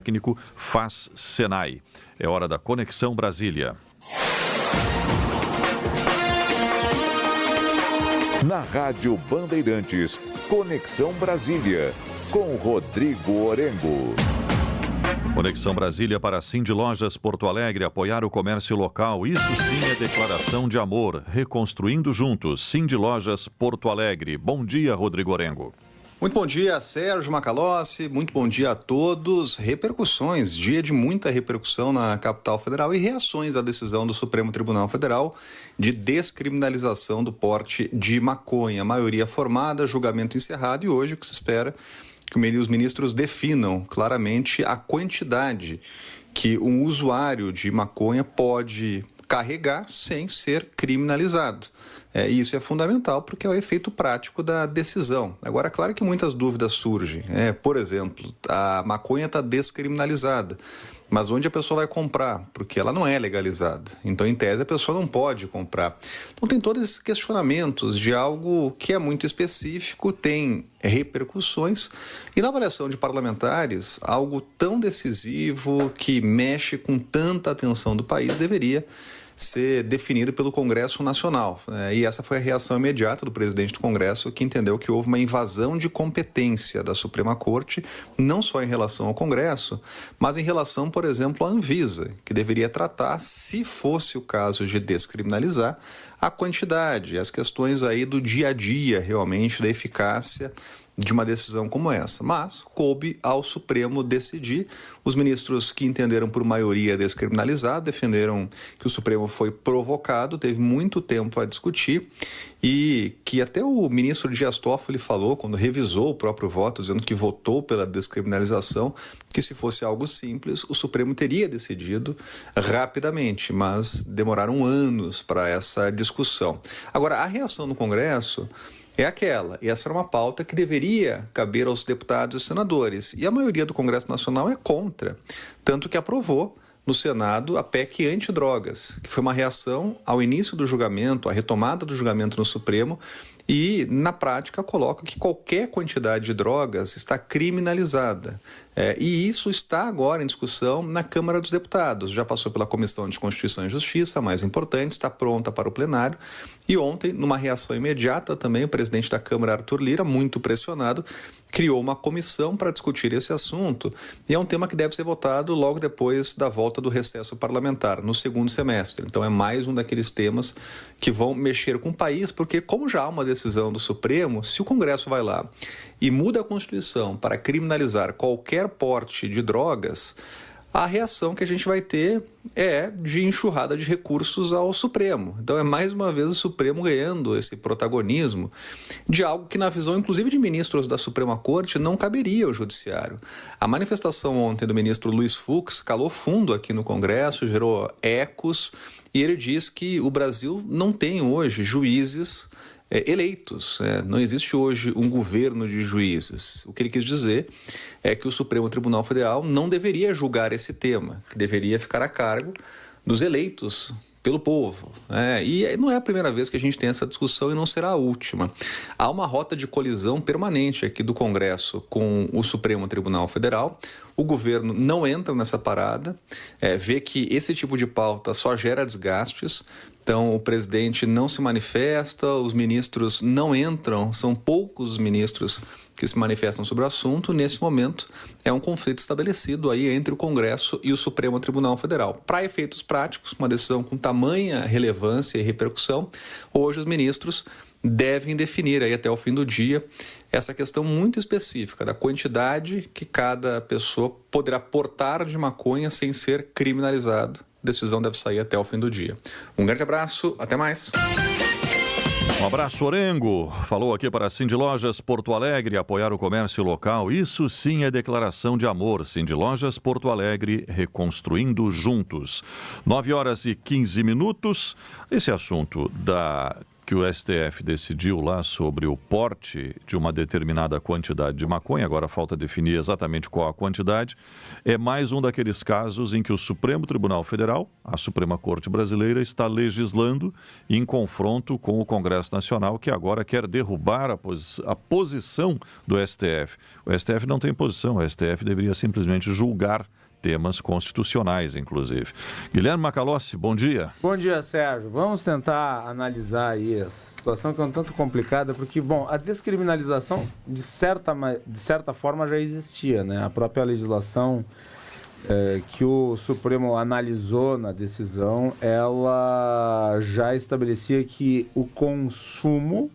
Técnico Faz Senai. É hora da Conexão Brasília. Na Rádio Bandeirantes, Conexão Brasília, com Rodrigo Orengo. Conexão Brasília para Cindy Lojas Porto Alegre, apoiar o comércio local. Isso sim é declaração de amor. Reconstruindo juntos. Cindy Lojas Porto Alegre. Bom dia, Rodrigo Orengo. Muito bom dia, Sérgio Macalossi. Muito bom dia a todos. Repercussões, dia de muita repercussão na capital federal e reações à decisão do Supremo Tribunal Federal de descriminalização do porte de maconha. Maioria formada, julgamento encerrado e hoje o que se espera que os ministros definam claramente a quantidade que um usuário de maconha pode carregar sem ser criminalizado. E isso é fundamental porque é o efeito prático da decisão. Agora, claro que muitas dúvidas surgem. Por exemplo, a maconha está descriminalizada, mas onde a pessoa vai comprar? Porque ela não é legalizada. Então, em tese, a pessoa não pode comprar. Então, tem todos esses questionamentos de algo que é muito específico, tem repercussões. E na avaliação de parlamentares, algo tão decisivo que mexe com tanta atenção do país deveria ser definido pelo Congresso Nacional. E essa foi a reação imediata do presidente do Congresso, que entendeu que houve uma invasão de competência da Suprema Corte, não só em relação ao Congresso, mas em relação, por exemplo, à Anvisa, que deveria tratar, se fosse o caso de descriminalizar, a quantidade, as questões aí do dia a dia, realmente, da eficácia de uma decisão como essa. Mas coube ao Supremo decidir. Os ministros que entenderam por maioria descriminalizar defenderam que o Supremo foi provocado, teve muito tempo a discutir e que até o ministro Dias Toffoli falou, quando revisou o próprio voto, dizendo que votou pela descriminalização, que se fosse algo simples, o Supremo teria decidido rapidamente, mas demoraram anos para essa discussão. Agora, a reação no Congresso é aquela, e essa era uma pauta que deveria caber aos deputados e senadores, e a maioria do Congresso Nacional é contra, tanto que aprovou no Senado a PEC antidrogas, que foi uma reação ao início do julgamento, à retomada do julgamento no Supremo, e, na prática, coloca que qualquer quantidade de drogas está criminalizada. E isso está agora em discussão na Câmara dos Deputados. Já passou pela Comissão de Constituição e Justiça, a mais importante, está pronta para o plenário. E ontem, numa reação imediata também, o presidente da Câmara, Arthur Lira, muito pressionado, criou uma comissão para discutir esse assunto. E é um tema que deve ser votado logo depois da volta do recesso parlamentar, no segundo semestre. Então é mais um daqueles temas que vão mexer com o país, porque como já há uma decisão do Supremo, se o Congresso vai lá e muda a Constituição para criminalizar qualquer porte de drogas, a reação que a gente vai ter é de enxurrada de recursos ao Supremo. Então é mais uma vez o Supremo ganhando esse protagonismo de algo que, na visão inclusive de ministros da Suprema Corte, não caberia ao Judiciário. A manifestação ontem do ministro Luiz Fux calou fundo aqui no Congresso, gerou ecos, e ele diz que o Brasil não tem hoje juízes eleitos. Não existe hoje um governo de juízes. O que ele quis dizer é que o Supremo Tribunal Federal não deveria julgar esse tema, que deveria ficar a cargo dos eleitos pelo povo. E não é a primeira vez que a gente tem essa discussão e não será a última. Há uma rota de colisão permanente aqui do Congresso com o Supremo Tribunal Federal. O governo não entra nessa parada, vê que esse tipo de pauta só gera desgastes. Então, o presidente não se manifesta, os ministros não entram, são poucos os ministros que se manifestam sobre o assunto. Nesse momento, é um conflito estabelecido aí entre o Congresso e o Supremo Tribunal Federal. Para efeitos práticos, uma decisão com tamanha relevância e repercussão, hoje os ministros devem definir aí até o fim do dia essa questão muito específica da quantidade que cada pessoa poderá portar de maconha sem ser criminalizado. A decisão deve sair até o fim do dia. Um grande abraço, até mais. Um abraço, Orengo. Falou aqui para a Cindy Lojas Porto Alegre, apoiar o comércio local. Isso sim é declaração de amor. Cindy Lojas Porto Alegre, reconstruindo juntos. 9h15. Esse assunto que o STF decidiu lá sobre o porte de uma determinada quantidade de maconha, agora falta definir exatamente qual a quantidade, é mais um daqueles casos em que o Supremo Tribunal Federal, a Suprema Corte Brasileira, está legislando em confronto com o Congresso Nacional, que agora quer derrubar a posição do STF. O STF não tem posição, o STF deveria simplesmente julgar temas constitucionais, inclusive. Guilherme Macalossi, bom dia. Bom dia, Sérgio. Vamos tentar analisar aí essa situação que é um tanto complicada, porque, bom, a descriminalização, de certa forma, já existia, né? A própria legislação que o Supremo analisou na decisão, ela já estabelecia que o consumo,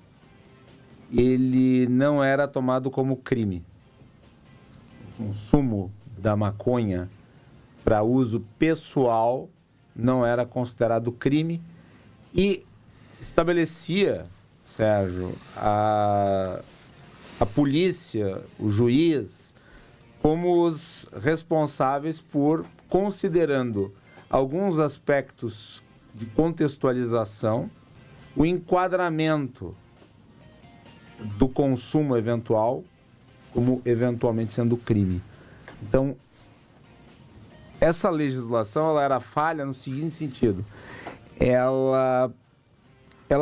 ele não era tomado como crime. O consumo da maconha para uso pessoal não era considerado crime e estabelecia, Sérgio, a polícia, o juiz, como os responsáveis por, considerando alguns aspectos de contextualização, o enquadramento do consumo eventual como eventualmente sendo crime. Então, essa legislação ela era falha no seguinte sentido. Ela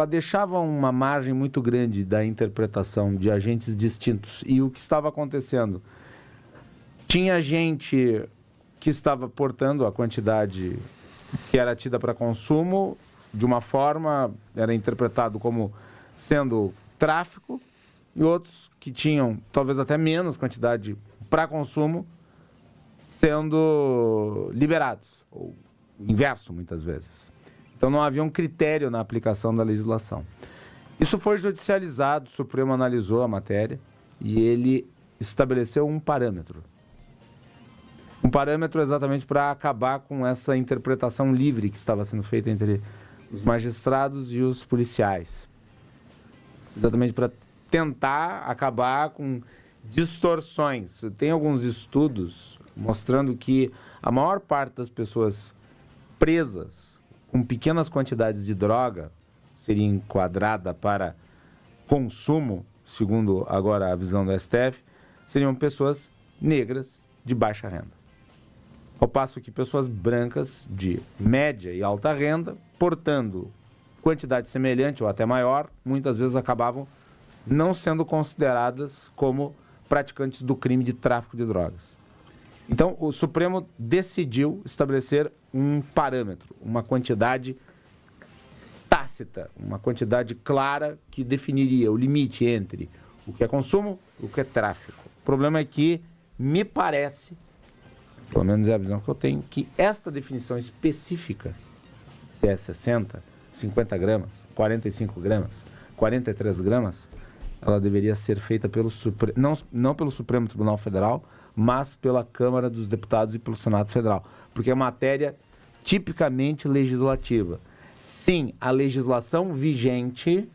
deixava uma margem muito grande da interpretação de agentes distintos. E o que estava acontecendo? Tinha gente que estava portando a quantidade que era tida para consumo de uma forma, era interpretado como sendo tráfico, e outros que tinham talvez até menos quantidade para consumo, sendo liberados, ou o inverso muitas vezes. Então não havia um critério na aplicação da legislação. Isso foi judicializado, o Supremo analisou a matéria e ele estabeleceu um parâmetro. Um parâmetro exatamente para acabar com essa interpretação livre que estava sendo feita entre os magistrados e os policiais. Exatamente para tentar acabar com distorções. Tem alguns estudos mostrando que a maior parte das pessoas presas com pequenas quantidades de droga seria enquadrada para consumo, segundo agora a visão do STF, seriam pessoas negras de baixa renda. Ao passo que pessoas brancas de média e alta renda, portando quantidade semelhante ou até maior, muitas vezes acabavam não sendo consideradas como praticantes do crime de tráfico de drogas. Então, o Supremo decidiu estabelecer um parâmetro, uma quantidade tácita, uma quantidade clara que definiria o limite entre o que é consumo e o que é tráfico. O problema é que me parece, pelo menos é a visão que eu tenho, que esta definição específica, se é 60, 50 gramas, 45 gramas, 43 gramas, ela deveria ser feita pelo não pelo Supremo Tribunal Federal, mas pela Câmara dos Deputados e pelo Senado Federal, porque é matéria tipicamente legislativa. Sim, a legislação vigente,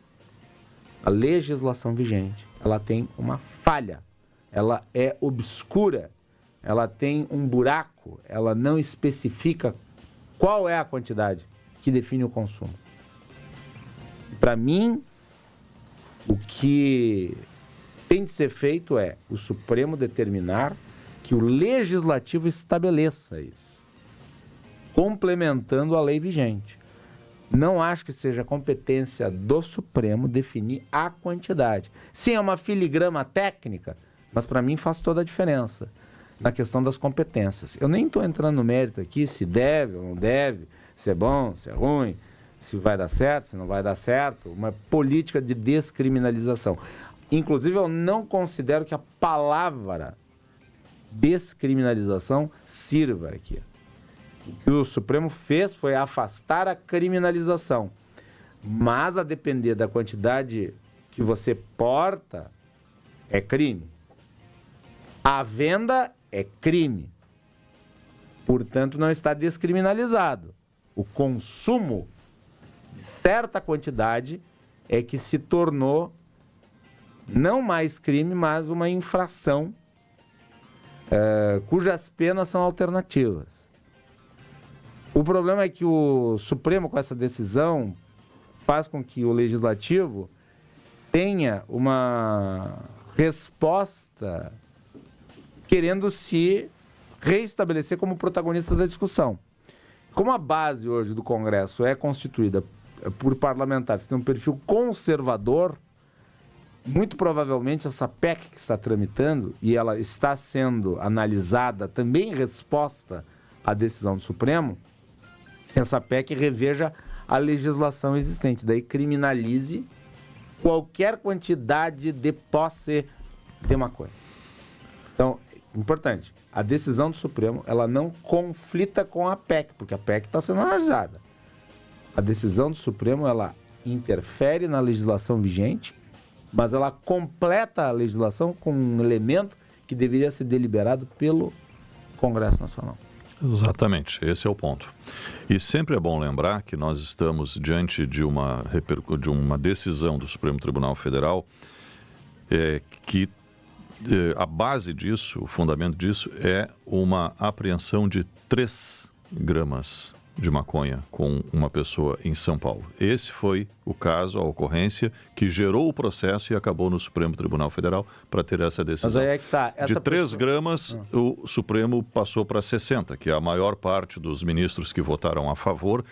ela tem uma falha, ela é obscura, ela tem um buraco, ela não especifica qual é a quantidade que define o consumo. Para mim, o que tem de ser feito é o Supremo determinar que o Legislativo estabeleça isso, complementando a lei vigente. Não acho que seja competência do Supremo definir a quantidade. Sim, é uma filigrama técnica, mas para mim faz toda a diferença na questão das competências. Eu nem estou entrando no mérito aqui se deve ou não deve, se é bom, se é ruim, se vai dar certo, se não vai dar certo, uma política de descriminalização. Inclusive, eu não considero que a palavra descriminalização sirva aqui. O que o Supremo fez foi afastar a criminalização, mas a depender da quantidade que você porta, é crime. A venda é crime. Portanto, não está descriminalizado. O consumo de certa quantidade é que se tornou não mais crime, mas uma infração cujas penas são alternativas. O problema é que o Supremo, com essa decisão, faz com que o Legislativo tenha uma resposta querendo se reestabelecer como protagonista da discussão. Como a base hoje do Congresso é constituída por parlamentares que têm um perfil conservador, muito provavelmente essa PEC que está tramitando, e ela está sendo analisada também em resposta à decisão do Supremo, essa PEC reveja a legislação existente, daí criminalize qualquer quantidade de posse de maconha. Então, importante, a decisão do Supremo, ela não conflita com a PEC, porque a PEC está sendo analisada. A decisão do Supremo, ela interfere na legislação vigente, mas ela completa a legislação com um elemento que deveria ser deliberado pelo Congresso Nacional. Exatamente, esse é o ponto. E sempre é bom lembrar que nós estamos diante de uma decisão do Supremo Tribunal Federal que a base disso, o fundamento disso é uma apreensão de 3 gramas de maconha com uma pessoa em São Paulo. Esse foi o caso, a ocorrência que gerou o processo e acabou no Supremo Tribunal Federal para ter essa decisão. Mas aí é que tá. De 3 gramas, o Supremo passou para 60, que a maior parte dos ministros que votaram a favor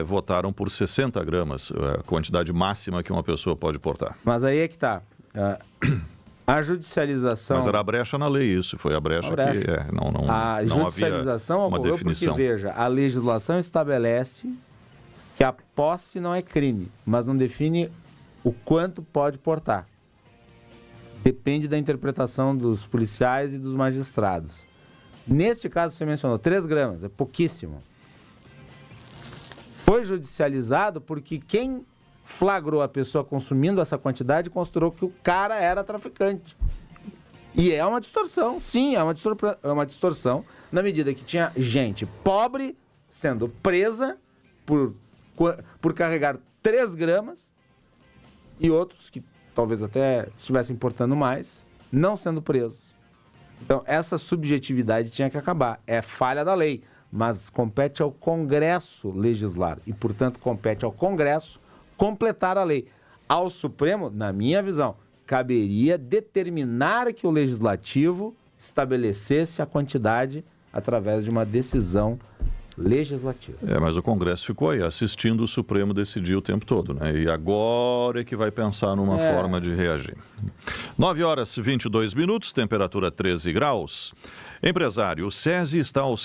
votaram por 60 gramas, a quantidade máxima que uma pessoa pode portar. Mas aí é que está. A judicialização... Mas era a brecha na lei, isso. Foi a brecha que não a judicialização havia uma ocorreu definição. porque, veja, a legislação estabelece que a posse não é crime, mas não define o quanto pode portar. Depende da interpretação dos policiais e dos magistrados. Neste caso, você mencionou 3 gramas, é pouquíssimo. Foi judicializado porque quem flagrou a pessoa consumindo essa quantidade, considerou que o cara era traficante. E é uma distorção, sim, é uma distorção, na medida que tinha gente pobre sendo presa por carregar 3 gramas e outros que talvez até estivessem portando mais, não sendo presos. Então, essa subjetividade tinha que acabar. É falha da lei, mas compete ao Congresso legislar e, portanto, compete ao Congresso completar a lei. Ao Supremo, na minha visão, caberia determinar que o Legislativo estabelecesse a quantidade através de uma decisão legislativa. Mas o Congresso ficou aí assistindo o Supremo decidir o tempo todo, né? E agora é que vai pensar numa forma de reagir. 9h22, temperatura 13 graus. Empresário, o SESI está ao seu